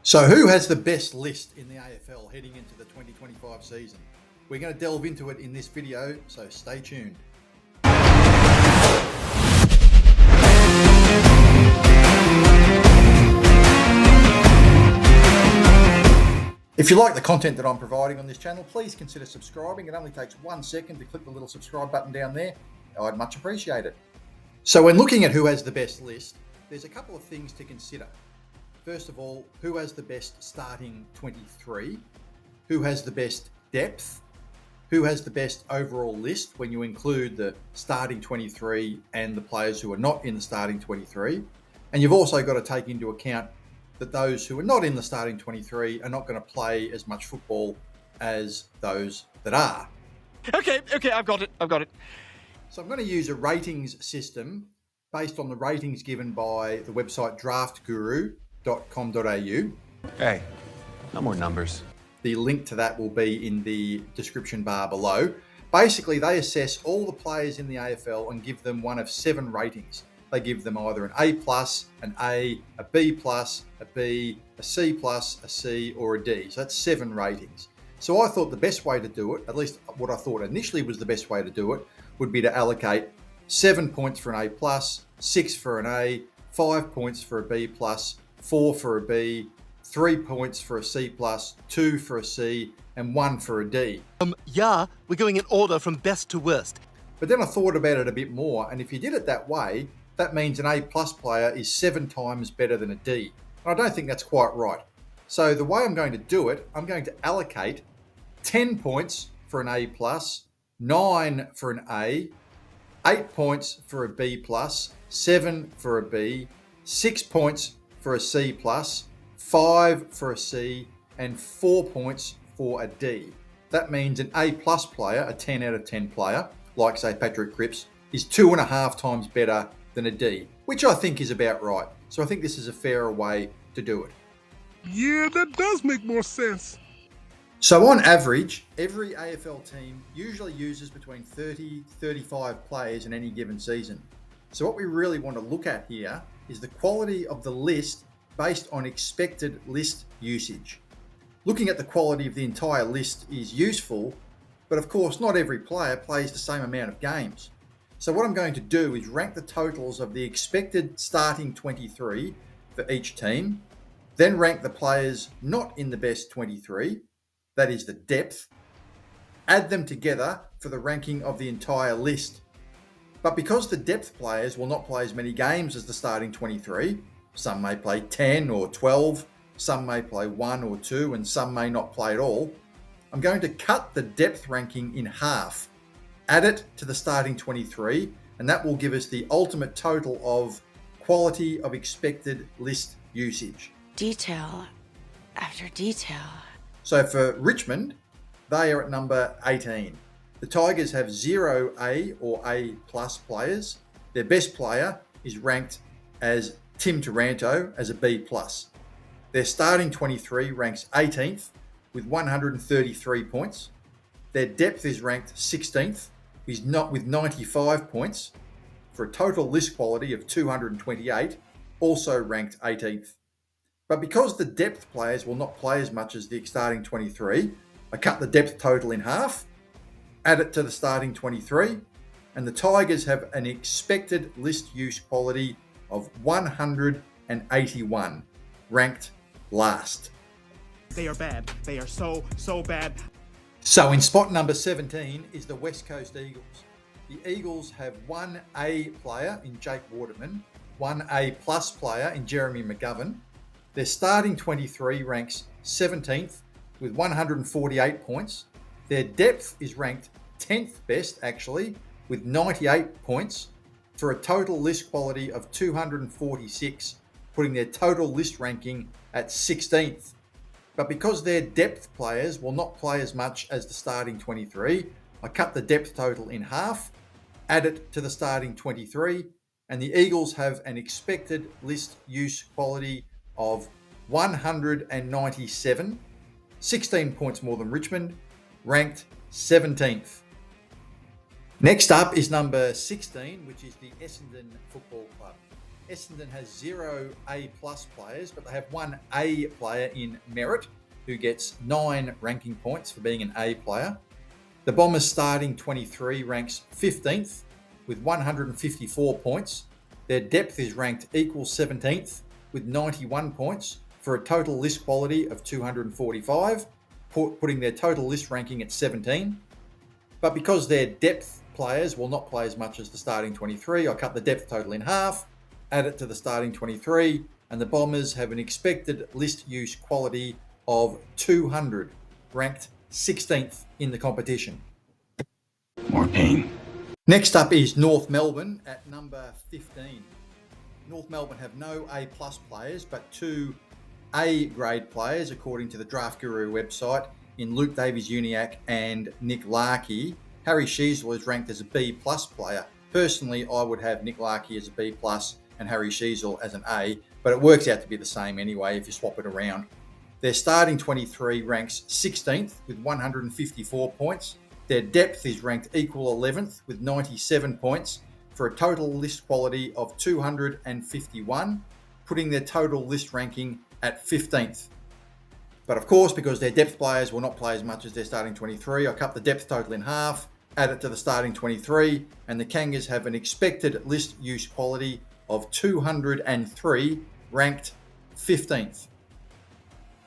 So who has the best list in the AFL heading into the 2025 season? We're going to delve into it in this video, so stay tuned. If you like the content that I'm providing on this channel, please consider subscribing. It only takes 1 second to click the little subscribe button down there. I'd much appreciate it. So when looking at who has the best list, there's a couple of things to consider. First of all, who has the best starting 23? Who has the best depth? Who has the best overall list when you include the starting 23 and the players who are not in the starting 23? And you've also got to take into account that those who are not in the starting 23 are not going to play as much football as those that are. Okay, I've got it. So I'm going to use a ratings system based on the ratings given by the website draftguru.com.au. Hey, no more numbers. The link to that will be in the description bar below. Basically, they assess all the players in the AFL and give them one of 7 ratings. They give them either an A+, an A, a B+, a B, a C+, a C, or a D. So that's 7 ratings. So I thought the best way to do it, at least what I thought initially was the best way to do it, would be to allocate 7 points for an A+, 6 for an A, 5 points for a B+, 4 for a B, 3 points for a C+, 2 for a C, and 1 for a D. Yeah, we're going in order from best to worst. But then I thought about it a bit more, and if you did it that way, that means an A+ player is 7 times better than a D. And I don't think that's quite right. So the way I'm going to do it, I'm going to allocate 10 points for an A+, 9 for an A, 8 points for a B+, 7 for a B, 6 points for a C+, 5 for a C, and 4 points for a D. That means an A+ player, a 10 out of 10 player, like say Patrick Cripps, is 2.5 times better than a D, which I think is about right. So I think this is a fairer way to do it. Yeah, that does make more sense. So on average, every AFL team usually uses between 30-35 players in any given season. So what we really want to look at here is the quality of the list based on expected list usage. Looking at the quality of the entire list is useful, but of course not every player plays the same amount of games. So what I'm going to do is rank the totals of the expected starting 23 for each team, then rank the players not in the best 23, that is the depth, add them together for the ranking of the entire list. But because the depth players will not play as many games as the starting 23, some may play 10 or 12, some may play 1 or 2, and some may not play at all, I'm going to cut the depth ranking in half, add it to the starting 23, and that will give us the ultimate total of quality of expected list usage. Detail after detail. So for Richmond, they are at number 18. The Tigers have 0 A or A+ players. Their best player is ranked as Tim Taranto as a B+. Their starting 23 ranks 18th with 133 points. Their depth is ranked 16th with 95 points for a total list quality of 228, also ranked 18th. But because the depth players will not play as much as the starting 23, I cut the depth total in half, add it to the starting 23, and the Tigers have an expected list use quality of 181, ranked last. They are bad. They are so bad. So in spot number 17 is the West Coast Eagles. The Eagles have 1 A player in Jake Waterman, 1 A+ player in Jeremy McGovern. Their starting 23 ranks 17th with 148 points. Their depth is ranked 10th best actually with 98 points for a total list quality of 246, putting their total list ranking at 16th. But because their depth players will not play as much as the starting 23, I cut the depth total in half, add it to the starting 23, and the Eagles have an expected list use quality of 197, 16 points more than Richmond, ranked 17th. Next up is number 16, which is the Essendon Football Club. Essendon has 0 A+ players, but they have 1 A player in Merit, who gets 9 ranking points for being an A player. The Bombers starting 23 ranks 15th with 154 points. Their depth is ranked equal 17th with 91 points for a total list quality of 245, putting their total list ranking at 17. But because their depth players will not play as much as the starting 23, I cut the depth total in half, add it to the starting 23, and the Bombers have an expected list use quality of 200, ranked 16th in the competition. More pain. Next up is North Melbourne at number 15. North Melbourne have no A+ players, but 2 A grade players, according to the Draft Guru website, in Luke Davies-Uniacke and Nick Larkey. Harry Sheasel is ranked as a B+ player. Personally, I would have Nick Larkey as a B+ and Harry Sheasel as an A, but it works out to be the same anyway if you swap it around. Their starting 23 ranks 16th with 154 points. Their depth is ranked equal 11th with 97 points for a total list quality of 251, putting their total list ranking at 15th. But of course, because their depth players will not play as much as their starting 23, I cut the depth total in half, add it to the starting 23, and the Kangas have an expected list use quality of 203, ranked 15th.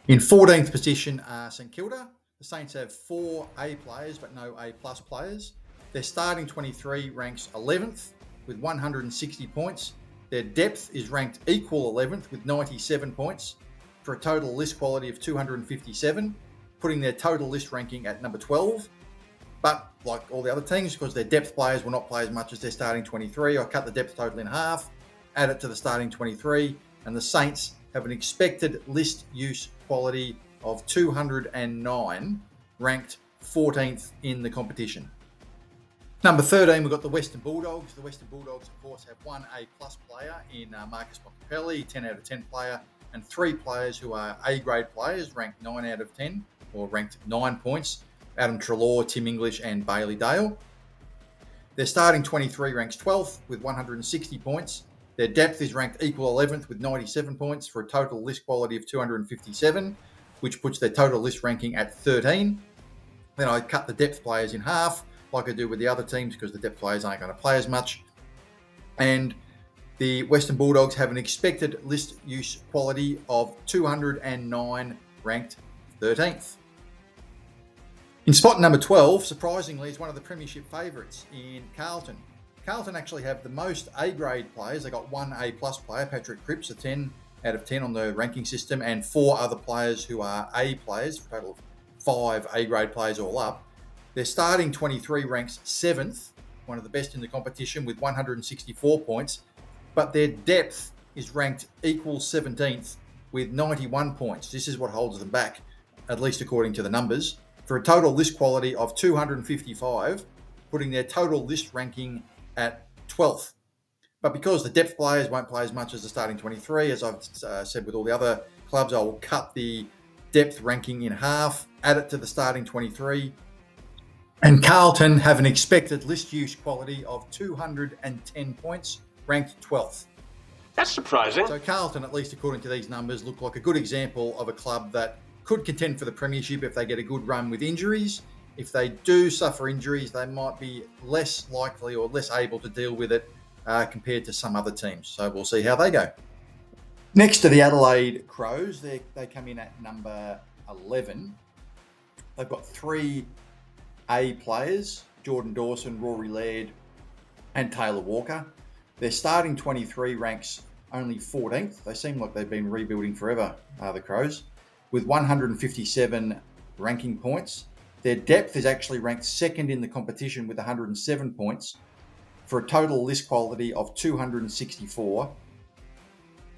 In 14th position are St. Kilda. The Saints have 4 A players but no A+ players. Their starting 23 ranks 11th with 160 points. Their depth is ranked equal 11th with 97 points for a total list quality of 257, putting their total list ranking at number 12. But like all the other teams, because their depth players will not play as much as their starting 23, I cut the depth total in half, add it to the starting 23, and the Saints have an expected list use quality of 209, ranked 14th in the competition. Number 13, we've got the Western Bulldogs. The Western Bulldogs, of course, have 1 A+ player in Marcus Montempelli, 10 out of 10 player, and 3 players who are A-grade players, ranked 9 out of 10, or ranked 9 points. Adam Treloar, Tim English, and Bailey Dale. Their starting 23 ranks 12th with 160 points. Their depth is ranked equal 11th with 97 points for a total list quality of 257, which puts their total list ranking at 13. Then I cut the depth players in half, like I do with the other teams, because the depth players aren't going to play as much. And the Western Bulldogs have an expected list use quality of 209, ranked 13th. In spot number 12, surprisingly, is one of the premiership favourites in Carlton. Carlton actually have the most A-grade players. They got 1 A+ player, Patrick Cripps, a 10 out of 10 on the ranking system, and 4 other players who are A players, for a total of 5 A-grade players all up. Their starting 23 ranks 7th, one of the best in the competition, with 164 points, but their depth is ranked equal 17th with 91 points. This is what holds them back, at least according to the numbers, for a total list quality of 255, putting their total list ranking at 12th. But because the depth players won't play as much as the starting 23, as I've said with all the other clubs, I will cut the depth ranking in half, add it to the starting 23, and Carlton have an expected list use quality of 210 points, ranked 12th. That's surprising. So Carlton, at least according to these numbers, look like a good example of a club that could contend for the premiership if they get a good run with injuries. If they do suffer injuries, they might be less likely or less able to deal with it compared to some other teams. So we'll see how they go. Next to the Adelaide Crows, they come in at number 11. They've got 3 A players, Jordan Dawson, Rory Laird, and Taylor Walker. Their starting 23 ranks only 14th. They seem like they've been rebuilding forever, the Crows, with 157 ranking points. Their depth is actually ranked 2nd in the competition with 107 points for a total list quality of 264.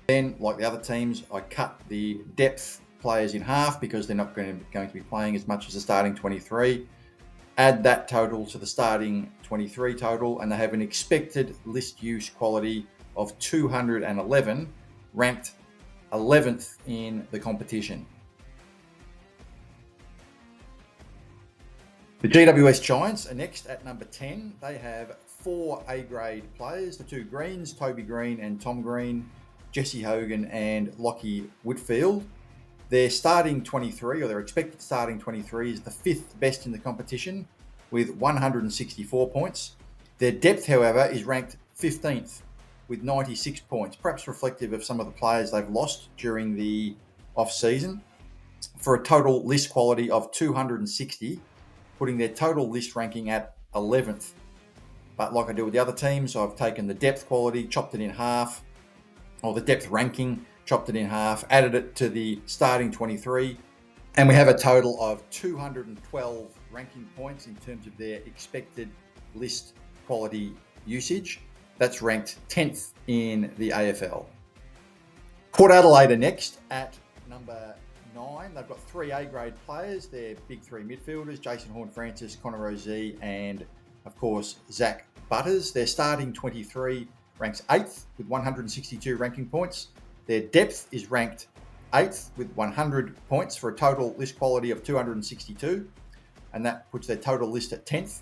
Then, like the other teams, I cut the depth players in half because they're not going to be playing as much as the starting 23. Add that total to the starting 23 total, and they have an expected list use quality of 211, ranked 11th in the competition. The GWS Giants are next at number 10. They have 4 A-grade players, the 2 Greens, Toby Green and Tom Green, Jesse Hogan and Lockie Whitfield. Their starting 23, or their expected starting 23, is the 5th best in the competition with 164 points. Their depth, however, is ranked 15th with 96 points, perhaps reflective of some of the players they've lost during the off-season, for a total list quality of 260, putting their total list ranking at 11th. But like I do with the other teams, I've taken the depth quality, chopped it in half, or the depth ranking, chopped it in half, added it to the starting 23, and we have a total of 212 ranking points in terms of their expected list quality usage. That's ranked 10th in the AFL. Port Adelaide are next at number 9. They've got 3 A-grade players. They're big 3 midfielders, Jason Horne-Francis, Connor Rozee, and of course, Zach Butters. Their starting 23 ranks 8th with 162 ranking points. Their depth is ranked 8th with 100 points for a total list quality of 262, and that puts their total list at 10th.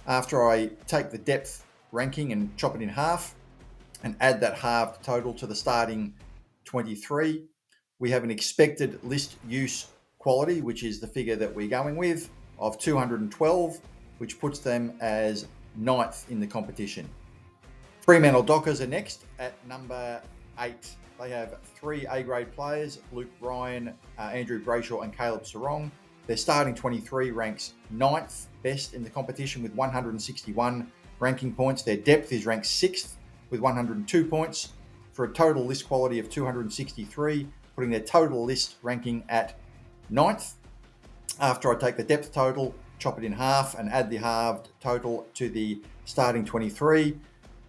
After I take the depth ranking and chop it in half and add that halved total to the starting 23, we have an expected list use quality, which is the figure that we're going with, of 212, which puts them as 9th in the competition. Fremantle Dockers are next at number 8. They have 3 A-grade players, Luke Ryan, Andrew Brayshaw and Caleb Sarong. Their starting 23 ranks 9th best in the competition with 161 ranking points. Their depth is ranked 6th with 102 points for a total list quality of 263, putting their total list ranking at 9th. After I take the depth total, chop it in half and add the halved total to the starting 23,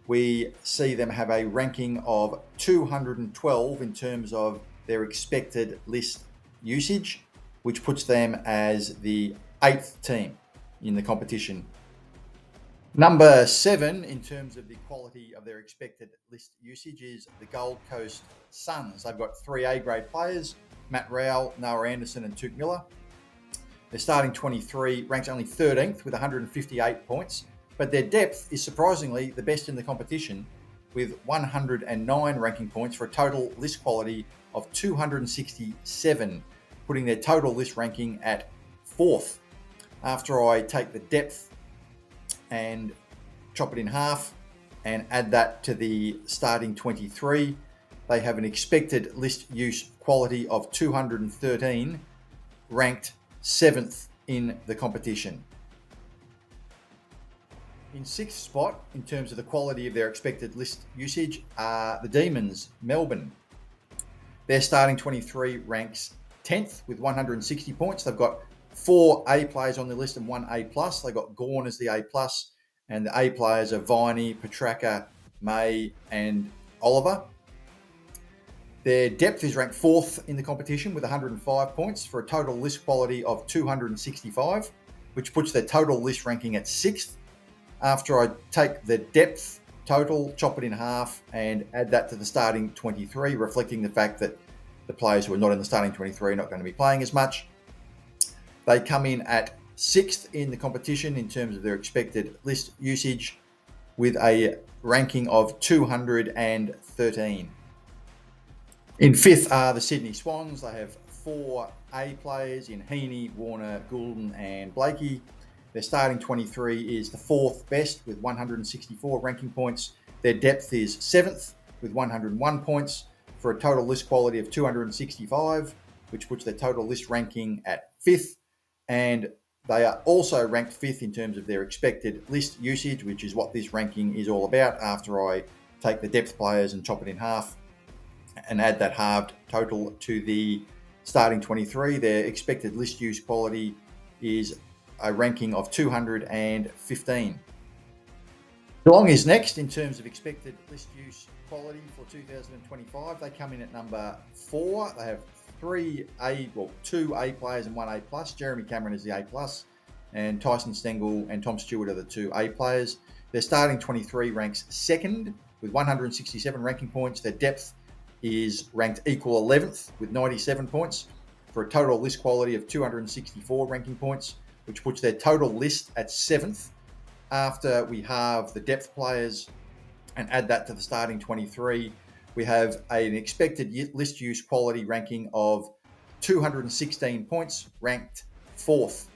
we see them have a ranking of 212 in terms of their expected list usage, which puts them as the 8th team in the competition. Number 7, in terms of the quality of their expected list usage, is the Gold Coast Suns. They've got 3 A-grade players, Matt Rowell, Noah Anderson and Tuke Miller. Their starting 23 ranks only 13th with 158 points, but their depth is surprisingly the best in the competition with 109 ranking points for a total list quality of 267, putting their total list ranking at 4th. After I take the depth and chop it in half and add that to the starting 23, they have an expected list use quality of 213, ranked 7th in the competition. In 6th spot, in terms of the quality of their expected list usage, are the Demons, Melbourne. Their starting 23 ranks 10th with 160 points. They've got 4 A players on the list and 1 A+. They've got Gawn as the A+, and the A players are Viney, Petraka, May, and Oliver. Their depth is ranked 4th in the competition with 105 points for a total list quality of 265, which puts their total list ranking at 6th. After I take the depth total, chop it in half, and add that to the starting 23, reflecting the fact that the players who are not in the starting 23 are not going to be playing as much, they come in at 6th in the competition in terms of their expected list usage with a ranking of 213. In 5th are the Sydney Swans. They have 4 A players in Heaney, Warner, Goulden and Blakey. Their starting 23 is the 4th best with 164 ranking points. Their depth is 7th with 101 points for a total list quality of 265, which puts their total list ranking at 5th. And they are also ranked 5th in terms of their expected list usage, which is what this ranking is all about. After I take the depth players and chop it in half and add that halved total to the starting 23, their expected list use quality is a ranking of 215. Geelong is next in terms of expected list use quality for 2025. They come in at number 4. They have 2 A players and 1 A+. Jeremy Cameron is the A+, and Tyson Stengel and Tom Stewart are the 2 A players. Their starting 23 ranks 2nd with 167 ranking points. Their depth is ranked equal 11th with 97 points for a total list quality of 264 ranking points, which puts their total list at 7th after we halve the depth players and add that to the starting 23, we have an expected list use quality ranking of 216 points, ranked 4th.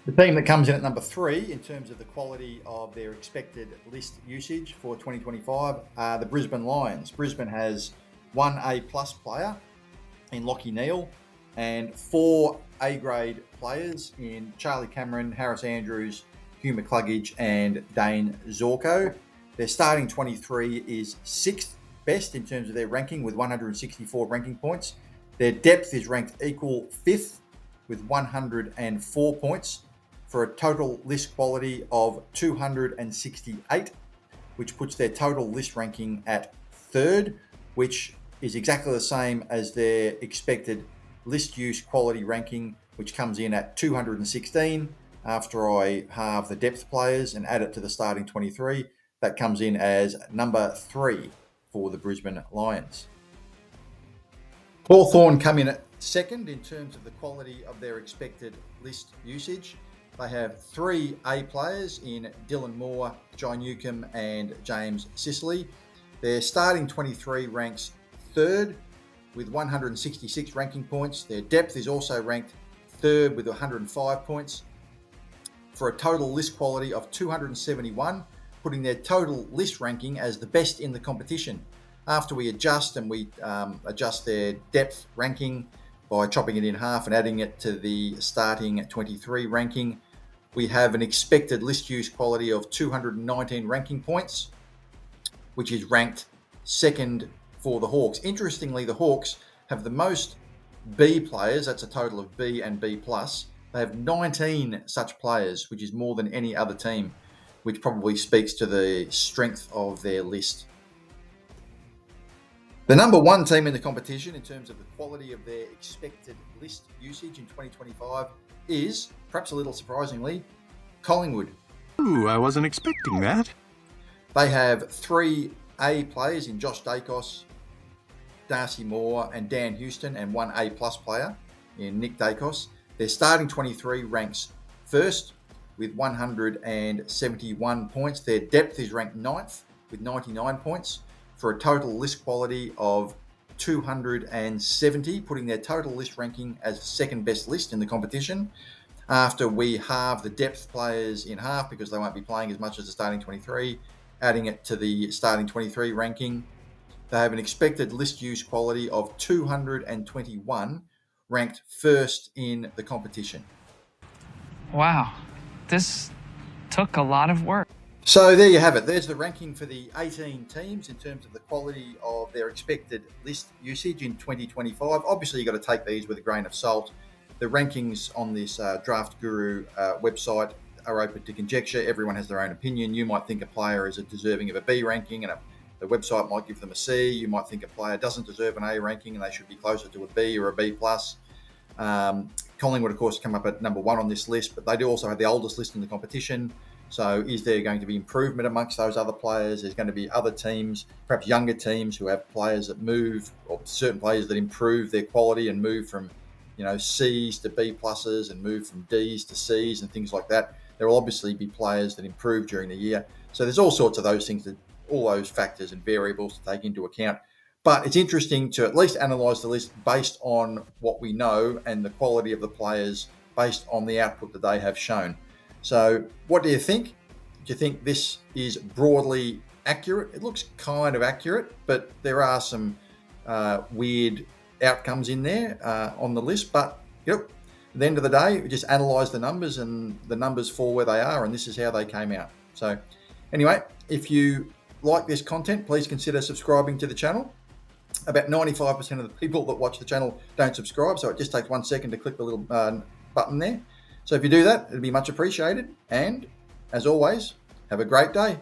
The team that comes in at number 3 in terms of the quality of their expected list usage for 2025 are the Brisbane Lions. Brisbane has 1 A-plus player in Lachie Neale and 4 A-grade players in Charlie Cameron, Harris Andrews, Hugh McCluggage and Dane Zorko. Their starting 23 is 6th best in terms of their ranking with 164 ranking points. Their depth is ranked equal 5th with 104 points for a total list quality of 268, which puts their total list ranking at 3rd, which is exactly the same as their expected list use quality ranking, which comes in at 216. After I halve the depth players and add it to the starting 23, that comes in as number 3 for the Brisbane Lions. Hawthorn come in at 2nd in terms of the quality of their expected list usage. They have 3 A players in Dylan Moore, John Newcomb and James Sicily. Their starting 23 ranks 3rd with 166 ranking points. Their depth is also ranked 3rd with 105 points for a total list quality of 271, putting their total list ranking as the best in the competition. After we adjust and we adjust their depth ranking by chopping it in half and adding it to the starting 23 ranking, we have an expected list use quality of 219 ranking points, which is ranked 2nd for the Hawks. Interestingly, the Hawks have the most B players. That's a total of B and B+. They have 19 such players, which is more than any other team, which probably speaks to the strength of their list. The number 1 team in the competition in terms of the quality of their expected list usage in 2025 is, perhaps a little surprisingly, Collingwood. Ooh, I wasn't expecting that. They have 3 A players in Josh Dacos, Darcy Moore and Dan Houston, and 1 A-plus player in Nick Dacos. Their starting 23 ranks 1st with 171 points. Their depth is ranked 9th with 99 points for a total list quality of 270, putting their total list ranking as 2nd best list in the competition. After we halve the depth players in half because they won't be playing as much as the starting 23, adding it to the starting 23 ranking, they have an expected list use quality of 221, ranked 1st in the competition. Wow, this took a lot of work. So there you have it. There's the ranking for the 18 teams in terms of the quality of their expected list usage in 2025. Obviously, you've got to take these with a grain of salt. The rankings on this Draft Guru website are open to conjecture. Everyone has their own opinion. You might think a player is deserving of a B ranking and the website might give them a C. You might think a player doesn't deserve an A ranking and they should be closer to a B or a B+. Collingwood, of course, come up at number 1 on this list, but they do also have the oldest list in the competition. So is there going to be improvement amongst those other players? There's going to be other teams, perhaps younger teams, who have players that move, or certain players that improve their quality and move from, C's to B pluses and move from D's to C's and things like that. There will obviously be players that improve during the year. So there's all sorts of those things, all those factors and variables to take into account. But it's interesting to at least analyse the list based on what we know and the quality of the players based on the output that they have shown. So what do you think? Do you think this is broadly accurate? It looks kind of accurate, but there are some weird outcomes in there on the list. But at the end of the day, we just analyse the numbers and the numbers fall where they are, and this is how they came out. So anyway, if you like this content, please consider subscribing to the channel. About 95% of the people that watch the channel don't subscribe, so it just takes 1 second to click the little button there. So if you do that, it'd be much appreciated. And as always, have a great day.